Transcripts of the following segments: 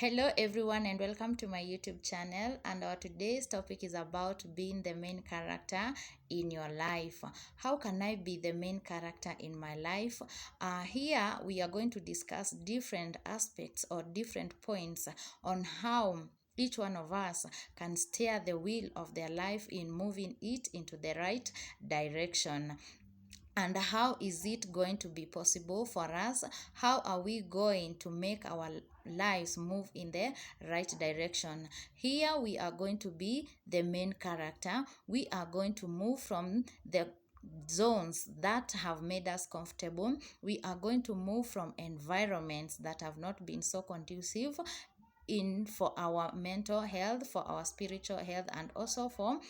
Hello everyone and welcome to my YouTube channel, and our today's topic is about being the main character in your life. How can I be the main character in my life? Here we are going to discuss different aspects or different points on how each one of us can steer the wheel of their life in moving it into the right direction. And how is it going to be possible for us? How are we going to make our lives move in the right direction? Here we are going to be the main character. We are going to move from the zones that have made us comfortable. We are going to move from environments that have not been so conducive in for our mental health, for our spiritual health, and also for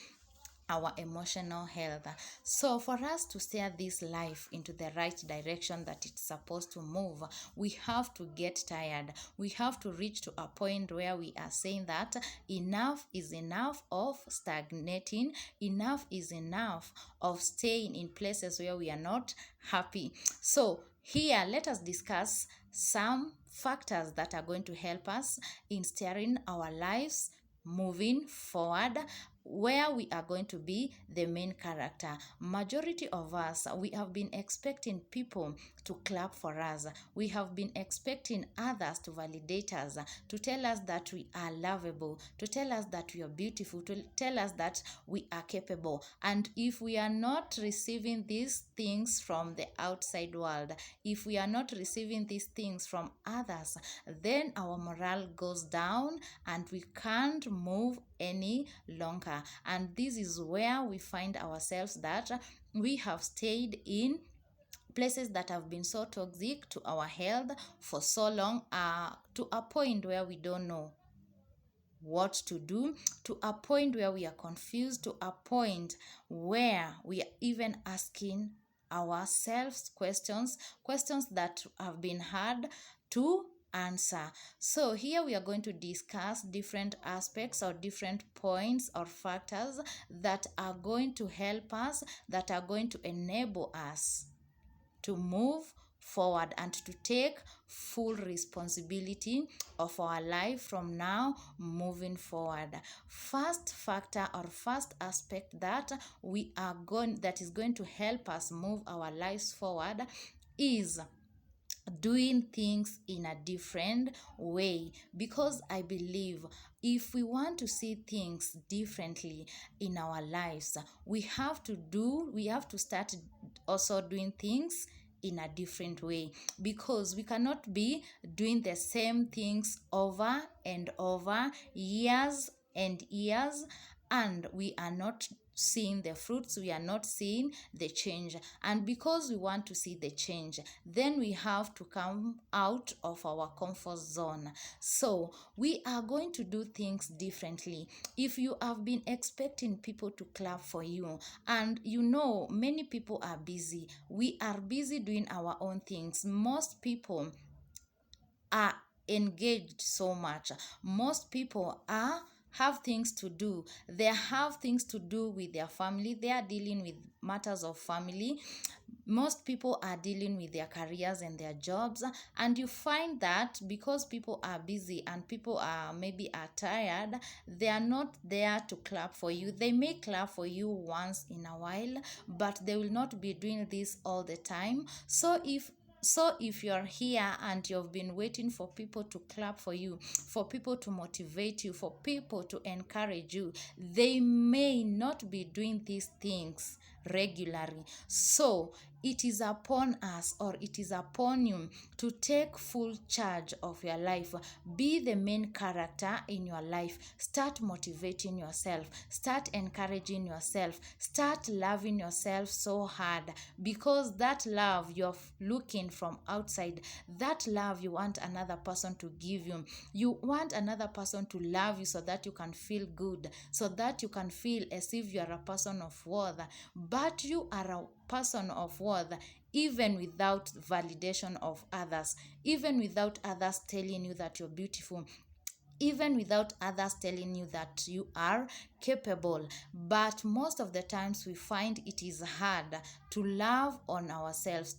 our emotional health. So for us to steer this life into the right direction that it's supposed to move, we have to get tired. We have to reach to a point where we are saying that enough is enough of stagnating, enough is enough of staying in places where we are not happy. So here let us discuss some factors that are going to help us in steering our lives moving forward, where we are going to be the main character. Majority of us, we have been expecting people to clap for us. We have been expecting others to validate us, to tell us that we are lovable, to tell us that we are beautiful, to tell us that we are capable. And if we are not receiving these things from the outside world, if we are not receiving these things from others, then our morale goes down and we can't move any longer. And this is where we find ourselves that we have stayed in places that have been so toxic to our health for so long, to a point where we don't know what to do, to a point where we are confused, to a point where we are even asking ourselves questions that have been hard to answer. So here we are going to discuss different aspects or different points or factors that are going to help us, that are going to enable us to move forward and to take full responsibility of our life from now moving forward. First factor or first aspect that is going to help us move our lives forward is doing things in a different way, because I believe if we want to see things differently in our lives, we have to start also doing things in a different way, because we cannot be doing the same things over and over, years and years, and we are not seeing the fruits, we are not seeing the change. And because we want to see the change, then we have to come out of our comfort zone. So we are going to do things differently. If you have been expecting people to clap for you, and many people are busy, we are busy doing our own things. Most people are engaged so much. Most people have things to do. They have things to do with their family. They are dealing with matters of family. Most people are dealing with their careers and their jobs, and you find that because people are busy and people are tired, they are not there to clap for you. They may clap for you once in a while, but they will not be doing this all the time. So if you're here and you've been waiting for people to clap for you, for people to motivate you, for people to encourage you, they may not be doing these things regularly. So it is upon us, or it is upon you, to take full charge of your life. Be the main character in your life. Start motivating yourself. Start encouraging yourself. Start loving yourself so hard, because that love you're looking from outside, that love you want another person to give you. You want another person to love you so that you can feel good, so that you can feel as if you are a person of worth. But you are a person of worth even without validation of others, even without others telling you that you're beautiful, even without others telling you that you are capable. But most of the times we find it is hard to love ourselves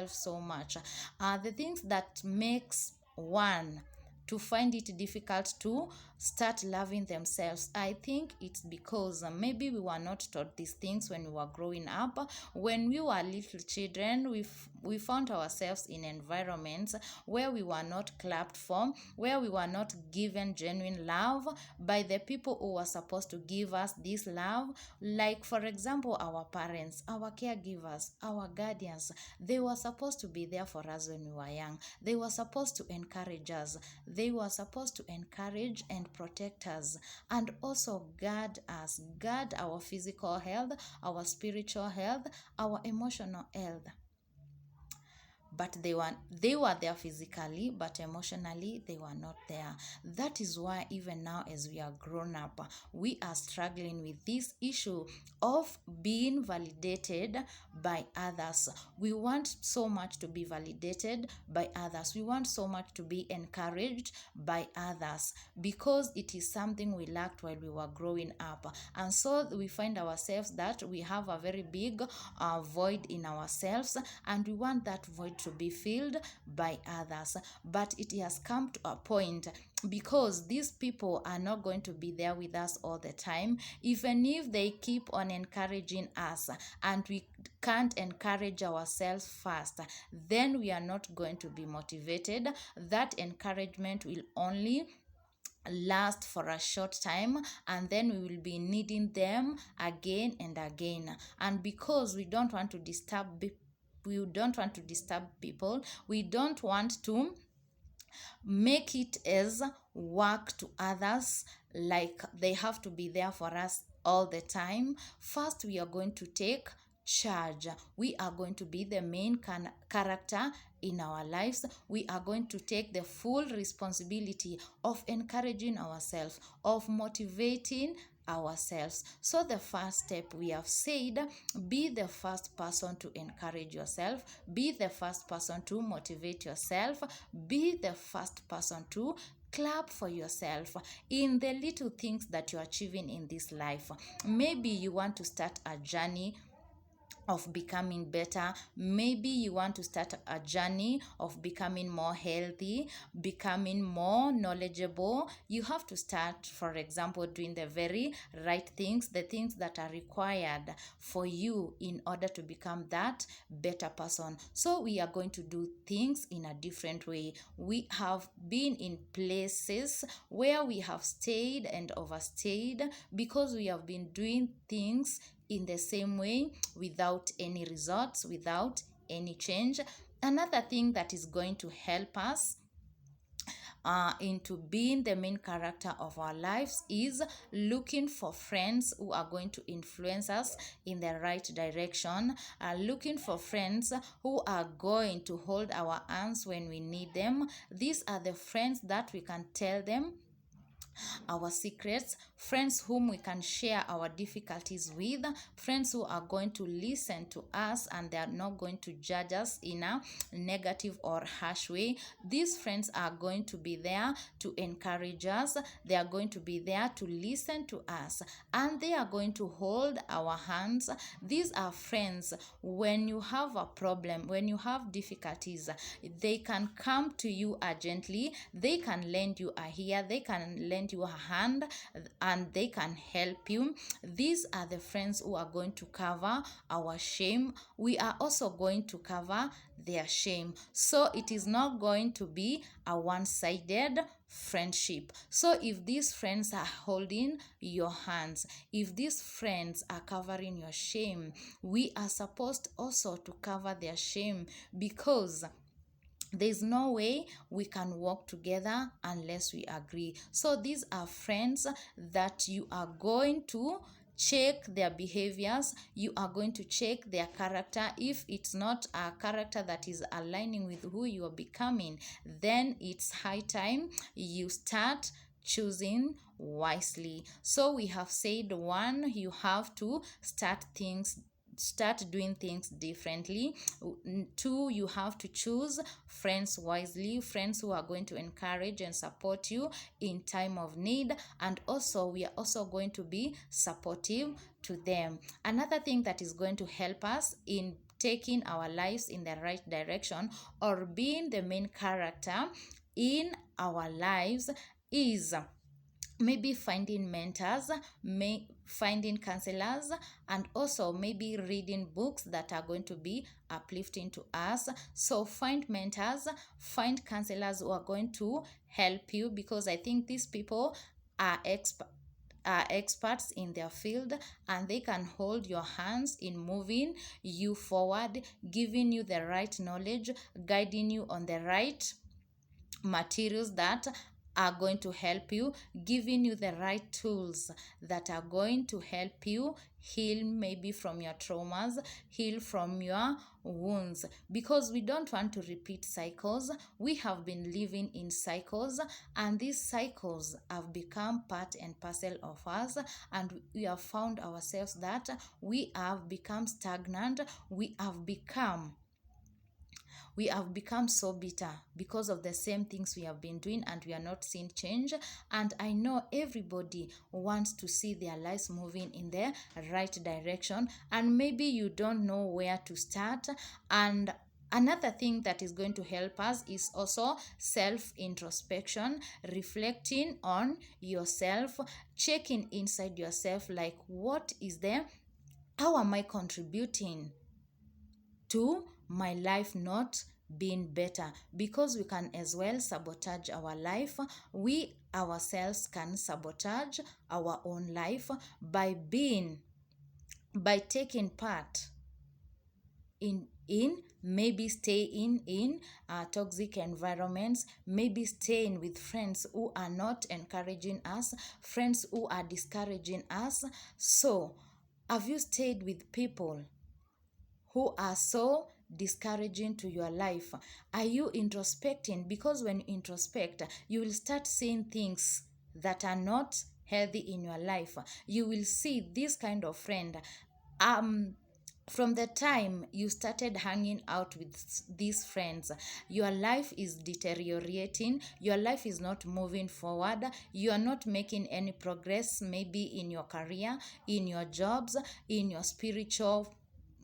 so much. The things that makes one to find it difficult to start loving themselves? I think it's because maybe we were not taught these things when we were growing up. When we were little children, we found ourselves in environments where we were not clapped for, where we were not given genuine love by the people who were supposed to give us this love. Like, for example, our parents, our caregivers, our guardians. They were supposed to be there for us when we were young. They were supposed to encourage us. They were supposed to encourage and protect us, and also guard us, guard our physical health, our spiritual health, our emotional health. But they were there physically, but emotionally they were not there. That is why even now, as we are grown up, we are struggling with this issue of being validated by others. We want so much to be validated by others. We want so much to be encouraged by others, because it is something we lacked while we were growing up. And so we find ourselves that we have a very big void in ourselves, and we want that void to be filled by others. But it has come to a point, because these people are not going to be there with us all the time. Even if they keep on encouraging us and we can't encourage ourselves first, then we are not going to be motivated. That encouragement will only last for a short time, and then we will be needing them again and again. And because we don't want to disturb people, we don't want to make it as work to others, like they have to be there for us all the time. First, we are going to take charge. We are going to be the main character in our lives. We are going to take the full responsibility of encouraging ourselves, of motivating ourselves. So the first step, we have said, be the first person to encourage yourself, be the first person to motivate yourself, be the first person to clap for yourself in the little things that you're achieving in this life. Maybe you want to start a journey of becoming better. Maybe you want to start a journey of becoming more healthy, becoming more knowledgeable. You have to start, for example, doing the very right things, the things that are required for you in order to become that better person. So we are going to do things in a different way. We have been in places where we have stayed and overstayed because we have been doing things in the same way, without any results, without any change. Another thing that is going to help us into being the main character of our lives is looking for friends who are going to influence us in the right direction, looking for friends who are going to hold our hands when we need them. These are the friends that we can tell them our secrets, friends whom we can share our difficulties with, friends who are going to listen to us and they are not going to judge us in a negative or harsh way. These friends are going to be there to encourage us, they are going to be there to listen to us, and they are going to hold our hands. These are friends, when you have a problem, when you have difficulties, they can come to you urgently, they can lend you a ear, they can lend you a hand, and they can help you. These are the friends who are going to cover our shame. We are also going to cover their shame. So it is not going to be a one-sided friendship. So if these friends are holding your hands, if these friends are covering your shame, we are supposed also to cover their shame, because there's no way we can work together unless we agree. So these are friends that you are going to check their behaviors, you are going to check their character. If it's not a character that is aligning with who you are becoming, then it's high time you start choosing wisely. So we have said, one, you have to start doing things differently. Two, you have to choose friends wisely, friends who are going to encourage and support you in time of need, and also we are also going to be supportive to them. Another thing that is going to help us in taking our lives in the right direction or being the main character in our lives is maybe finding mentors, finding counselors, and also maybe reading books that are going to be uplifting to us. So find mentors, find counselors who are going to help you, because I think these people are experts in their field, and they can hold your hands in moving you forward, giving you the right knowledge, guiding you on the right materials that are going to help you, giving you the right tools that are going to help you heal maybe from your traumas, heal from your wounds, because we don't want to repeat cycles. We have been living in cycles, and these cycles have become part and parcel of us, and we have found ourselves that we have become stagnant. We have become so bitter because of the same things we have been doing, and we are not seeing change. And I know everybody wants to see their lives moving in the right direction, and maybe you don't know where to start. And another thing that is going to help us is also self introspection, reflecting on yourself, checking inside yourself, like what is there, how am I contributing to my life not being better? Because we can as well sabotage our life. We ourselves can sabotage our own life by taking part in maybe staying in toxic environments, maybe staying with friends who are not encouraging us, friends who are discouraging us. So have you stayed with people who are so discouraging to your life? Are you introspecting? Because when you introspect, you will start seeing things that are not healthy in your life. You will see this kind of friend. From the time you started hanging out with these friends, your life is deteriorating, your life is not moving forward, you are not making any progress, maybe in your career, in your jobs, in your spiritual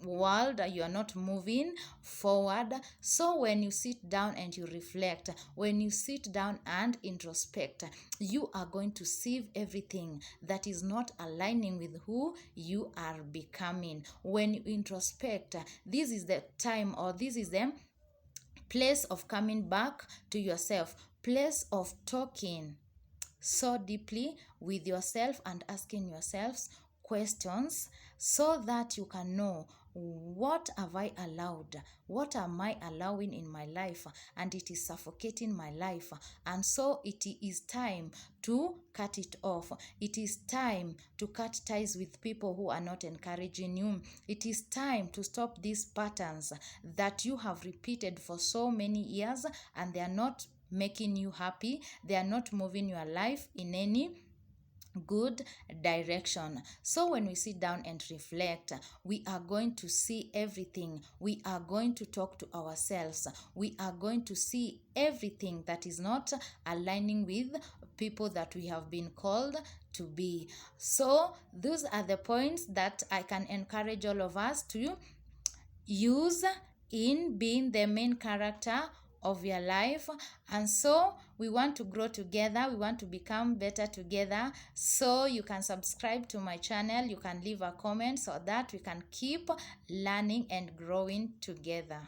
world, you are not moving forward. So when you sit down and you reflect, when you sit down and introspect, you are going to see everything that is not aligning with who you are becoming. When you introspect, this is the time, or this is the place of coming back to yourself, place of talking so deeply with yourself and asking yourselves questions, so that you can know, what have I allowed? What am I allowing in my life? And it is suffocating my life. And so it is time to cut it off. It is time to cut ties with people who are not encouraging you. It is time to stop these patterns that you have repeated for so many years, and they are not making you happy. They are not moving your life in any good direction. So when we sit down and reflect, we are going to see everything. We are going to talk to ourselves. We are going to see everything that is not aligning with people that we have been called to be. So those are the points that I can encourage all of us to use in being the main character of your life. And so we want to grow together, we want to become better together. So you can subscribe to my channel, you can leave a comment, so that we can keep learning and growing together.